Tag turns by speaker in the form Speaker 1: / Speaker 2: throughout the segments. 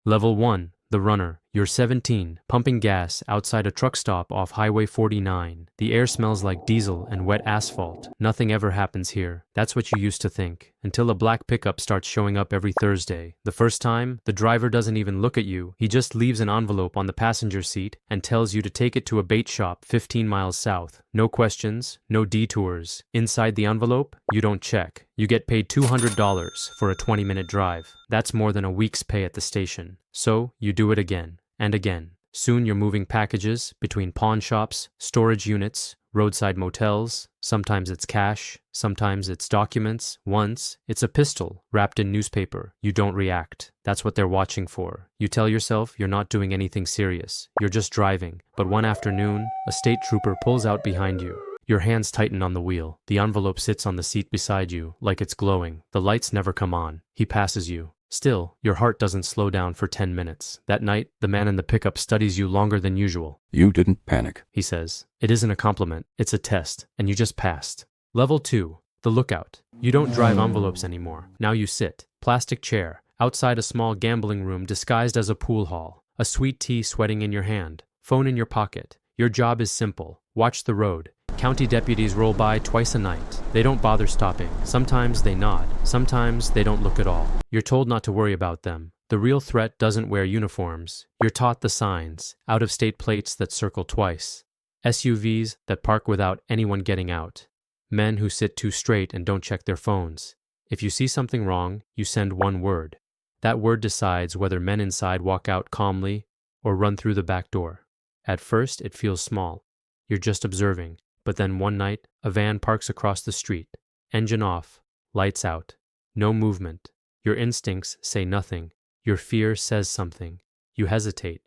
Speaker 1: Level 1. The runner. You're 17, pumping gas outside a truck stop off Highway 49. The air smells like diesel and wet asphalt. Nothing ever happens here. That's what you used to think. Until a black pickup starts showing up every Thursday. The first time, the driver doesn't even look at you. He just leaves an envelope on the passenger seat and tells you to take it to a bait shop 15 miles south. No questions, no detours. Inside the envelope, you don't check. You get paid $200 for a 20-minute drive. That's more than a week's pay at the station. So, you do it again. And again. Soon you're moving packages between pawn shops, storage units, roadside motels. Sometimes it's cash, sometimes it's documents. Once, it's a pistol wrapped in newspaper. You don't react. That's what they're watching for. You tell yourself you're not doing anything serious. You're just driving. But one afternoon, a state trooper pulls out behind you. Your hands tighten on the wheel. The envelope sits on the seat beside you, like it's glowing. The lights never come on. He passes you. Still, your heart doesn't slow down for 10 minutes. That night, the man in the pickup studies you longer than usual.
Speaker 2: You didn't panic,
Speaker 1: he says. It isn't a compliment, it's a test, and you just passed. Level 2. The lookout. You don't drive envelopes anymore. Now you sit. Plastic chair. Outside a small gambling room disguised as a pool hall. A sweet tea sweating in your hand. Phone in your pocket. Your job is simple. Watch the road. County deputies roll by twice a night. They don't bother stopping. Sometimes they nod. Sometimes they don't look at all. You're told not to worry about them. The real threat doesn't wear uniforms. You're taught the signs. Out-of-state plates that circle twice. SUVs that park without anyone getting out. Men who sit too straight and don't check their phones. If you see something wrong, you send one word. That word decides whether men inside walk out calmly or run through the back door. At first, it feels small. You're just observing. But then one night, a van parks across the street. Engine off. Lights out. No movement. Your instincts say nothing. Your fear says something. You hesitate.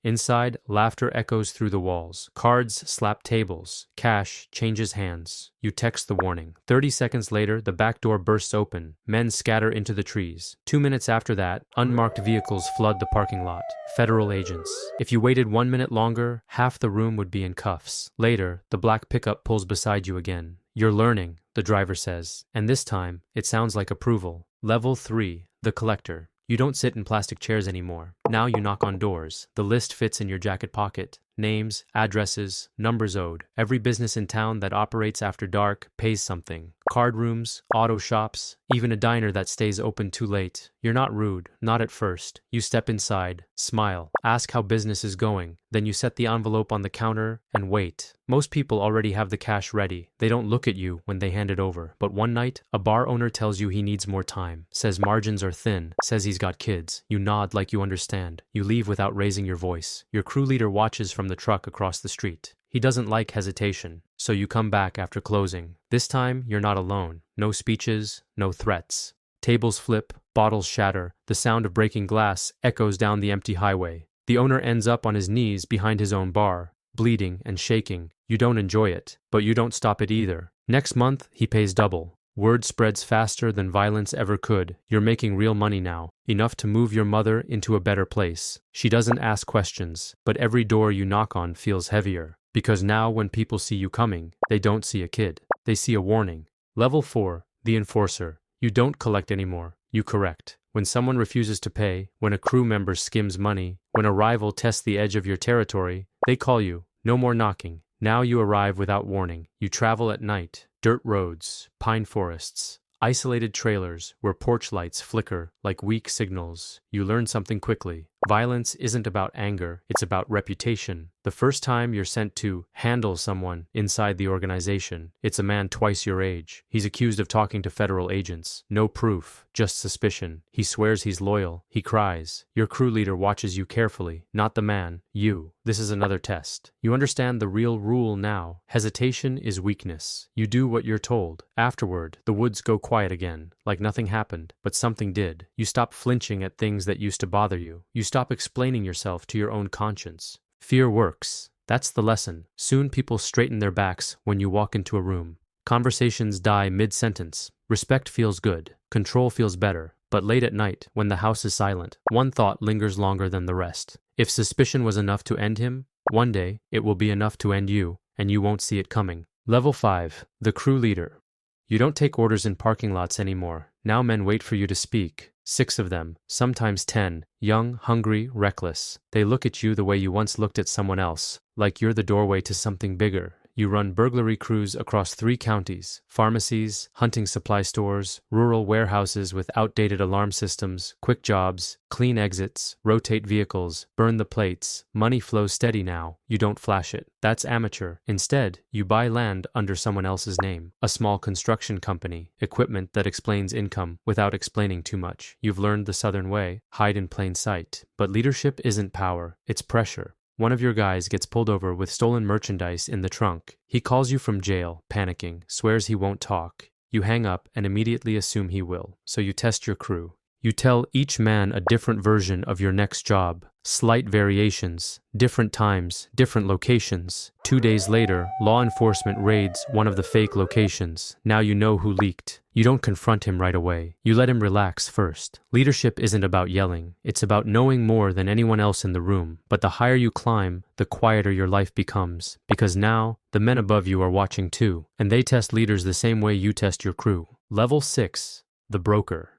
Speaker 1: Inside, laughter echoes through the walls. Cards slap tables. Cash changes hands. You text the warning. 30 seconds later, the back door bursts open. Men scatter into the trees. 2 minutes after that, unmarked vehicles flood the parking lot. Federal agents. If you waited 1 minute longer, half the room would be in cuffs. Later, the black pickup pulls beside you again. You're learning, the driver says. And this time, it sounds like approval. Level 3. The collector. You don't sit in plastic chairs anymore. Now you knock on doors. The list fits in your jacket pocket. Names, addresses, numbers owed. Every business in town that operates after dark pays something. Card rooms, auto shops, even a diner that stays open too late. You're not rude, not at first. You step inside, smile, ask how business is going. Then you set the envelope on the counter and wait. Most people already have the cash ready. They don't look at you when they hand it over. But one night, a bar owner tells you he needs more time, says margins are thin, says he's got kids. You nod like you understand. You leave without raising your voice. Your crew leader watches from the truck across the street. He doesn't like hesitation, so you come back after closing. This time, you're not alone. No speeches, no threats. Tables flip, bottles shatter. The sound of breaking glass echoes down the empty highway. The owner ends up on his knees behind his own bar, bleeding and shaking. You don't enjoy it, but you don't stop it either. Next month, he pays double. Word spreads faster than violence ever could. You're making real money now, enough to move your mother into a better place. She doesn't ask questions, but every door you knock on feels heavier. Because now when people see you coming, they don't see a kid. They see a warning. Level 4. The enforcer. You don't collect anymore. You correct. When someone refuses to pay, when a crew member skims money, when a rival tests the edge of your territory, they call you. No more knocking. Now you arrive without warning. You travel at night. Dirt roads, pine forests, isolated trailers where porch lights flicker like weak signals. You learn something quickly. Violence isn't about anger, it's about reputation. The first time you're sent to handle someone inside the organization, it's a man twice your age. He's accused of talking to federal agents. No proof, just suspicion. He swears he's loyal. He cries. Your crew leader watches you carefully. Not the man, you. This is another test. You understand the real rule now. Hesitation is weakness. You do what you're told. Afterward, the woods go quiet again, like nothing happened, but something did. You stop flinching at things that used to bother you. You stop explaining yourself to your own conscience. Fear works. That's the lesson. Soon people straighten their backs when you walk into a room. Conversations die mid-sentence. Respect feels good. Control feels better. But late at night, when the house is silent, one thought lingers longer than the rest. If suspicion was enough to end him, one day it will be enough to end you, and you won't see it coming. Level 5. The crew leader. You don't take orders in parking lots anymore. Now men wait for you to speak. 6 of them, sometimes 10, young, hungry, reckless. They look at you the way you once looked at someone else, like you're the doorway to something bigger. You run burglary crews across 3 counties, pharmacies, hunting supply stores, rural warehouses with outdated alarm systems, quick jobs, clean exits, rotate vehicles, burn the plates. Money flows steady now. You don't flash it. That's amateur. Instead, you buy land under someone else's name. A small construction company, equipment that explains income without explaining too much. You've learned the Southern way, hide in plain sight. But leadership isn't power, it's pressure. One of your guys gets pulled over with stolen merchandise in the trunk. He calls you from jail, panicking, swears he won't talk. You hang up and immediately assume he will, so you test your crew. You tell each man a different version of your next job, slight variations, different times, different locations. 2 days later, law enforcement raids one of the fake locations. Now you know who leaked. You don't confront him right away. You let him relax first. Leadership isn't about yelling. It's about knowing more than anyone else in the room. But the higher you climb, the quieter your life becomes. Because now, the men above you are watching too. And they test leaders the same way you test your crew. Level 6. The broker.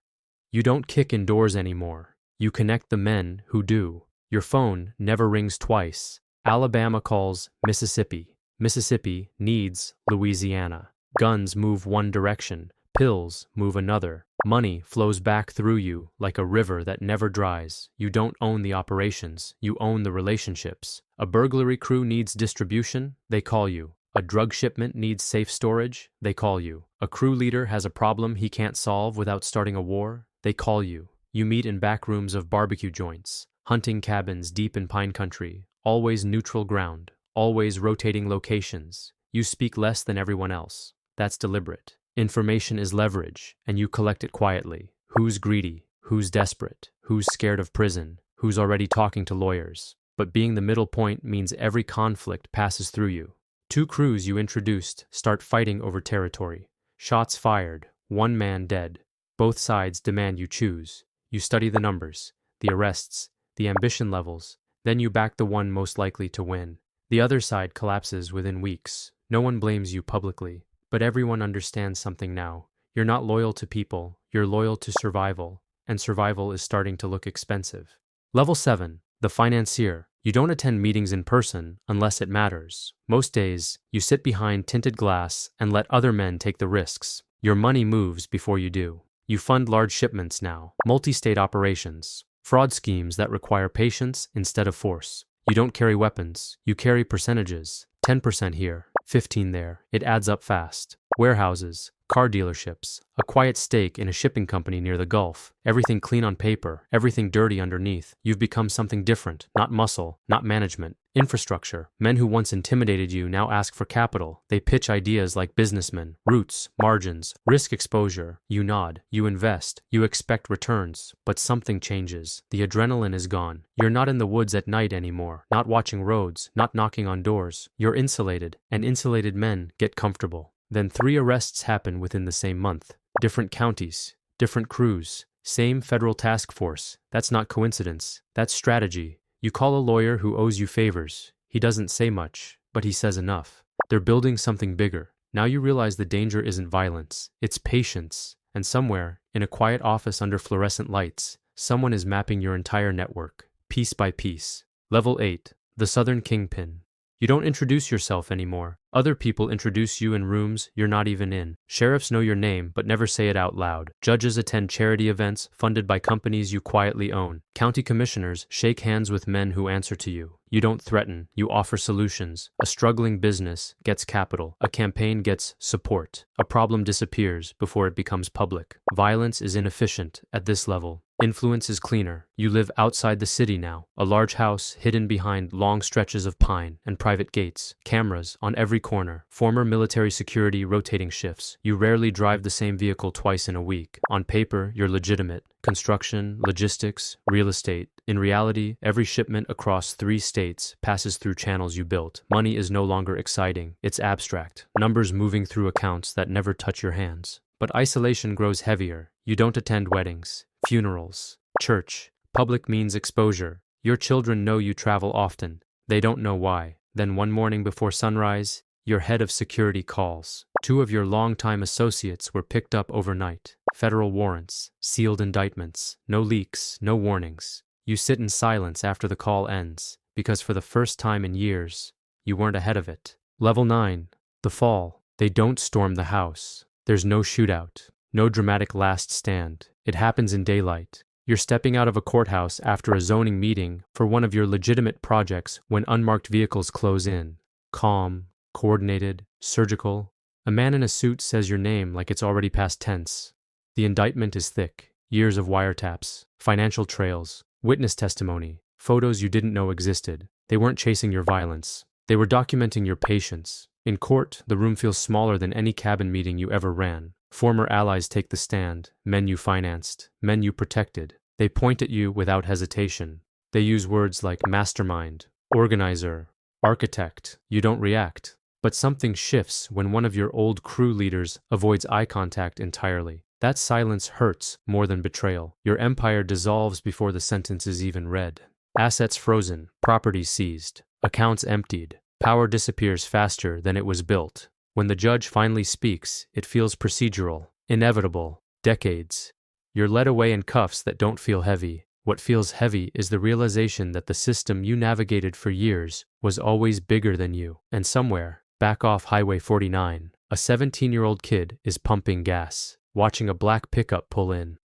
Speaker 1: You don't kick in doors anymore. You connect the men who do. Your phone never rings twice. Alabama calls Mississippi. Mississippi needs Louisiana. Guns move one direction. Pills move another. Money flows back through you like a river that never dries. You don't own the operations. You own the relationships. A burglary crew needs distribution. They call you. A drug shipment needs safe storage. They call you. A crew leader has a problem he can't solve without starting a war. They call you. You meet in back rooms of barbecue joints, hunting cabins deep in pine country, always neutral ground, always rotating locations. You speak less than everyone else. That's deliberate. Information is leverage, and you collect it quietly. Who's greedy? Who's desperate? Who's scared of prison? Who's already talking to lawyers? But being the middle point means every conflict passes through you. 2 crews you introduced start fighting over territory. Shots fired, 1 man dead. Both sides demand you choose. You study the numbers, the arrests, the ambition levels, then you back the one most likely to win. The other side collapses within weeks. No one blames you publicly, but everyone understands something now. You're not loyal to people, you're loyal to survival, and survival is starting to look expensive. Level 7, the financier. You don't attend meetings in person unless it matters. Most days, you sit behind tinted glass and let other men take the risks. Your money moves before you do. You fund large shipments now, multi-state operations, fraud schemes that require patience instead of force. You don't carry weapons, you carry percentages. 10% here, 15 there. It adds up fast. Warehouses, car dealerships, a quiet stake in a shipping company near the Gulf. Everything clean on paper, everything dirty underneath. You've become something different, not muscle, not management. Infrastructure. Men who once intimidated you now ask for capital. They pitch ideas like businessmen, routes, margins, risk exposure. You nod, you invest, you expect returns. But something changes. The adrenaline is gone. You're not in the woods at night anymore, not watching roads, not knocking on doors. You're insulated, and insulated men get comfortable. Then 3 arrests happen within the same month. Different counties, different crews, same federal task force. That's not coincidence. That's strategy. You call a lawyer who owes you favors. He doesn't say much, but he says enough. They're building something bigger. Now you realize the danger isn't violence. It's patience. And somewhere, in a quiet office under fluorescent lights, someone is mapping your entire network, piece by piece. Level 8. The Southern Kingpin. You don't introduce yourself anymore. Other people introduce you in rooms you're not even in. Sheriffs know your name, but never say it out loud. Judges attend charity events funded by companies you quietly own. County commissioners shake hands with men who answer to you. You don't threaten, you offer solutions. A struggling business gets capital. A campaign gets support. A problem disappears before it becomes public. Violence is inefficient at this level. Influence is cleaner. You live outside the city now. A large house hidden behind long stretches of pine and private gates. Cameras on every corner. Former military security rotating shifts. You rarely drive the same vehicle twice in a week. On paper, you're legitimate. Construction, logistics, real estate. In reality, every shipment across 3 states passes through channels you built. Money is no longer exciting. It's abstract. Numbers moving through accounts that never touch your hands. But isolation grows heavier. You don't attend weddings, funerals, church. Public means exposure. Your children know you travel often. They don't know why. Then one morning before sunrise, Your head of security calls. 2 of your longtime associates were picked up overnight. Federal warrants, sealed indictments, no leaks, no warnings. You sit in silence after the call ends, because for the first time in years, you weren't ahead of it. Level 9. The fall. They don't storm the house. There's no shootout, no dramatic last stand. It happens in daylight. You're stepping out of a courthouse after a zoning meeting for one of your legitimate projects when unmarked vehicles close in. Calm, coordinated, surgical. A man in a suit says your name like it's already past tense. The indictment is thick. Years of wiretaps, financial trails, witness testimony, photos you didn't know existed. They weren't chasing your violence. They were documenting your patience. In court, the room feels smaller than any cabin meeting you ever ran. Former allies take the stand, men you financed, men you protected. They point at you without hesitation. They use words like mastermind, organizer, architect. You don't react. But something shifts when one of your old crew leaders avoids eye contact entirely. That silence hurts more than betrayal. Your empire dissolves before the sentence is even read. Assets frozen, property seized, accounts emptied. Power disappears faster than it was built. When the judge finally speaks, it feels procedural, inevitable, decades. You're led away in cuffs that don't feel heavy. What feels heavy is the realization that the system you navigated for years was always bigger than you. And somewhere, back off Highway 49, a 17-year-old kid is pumping gas, watching a black pickup pull in.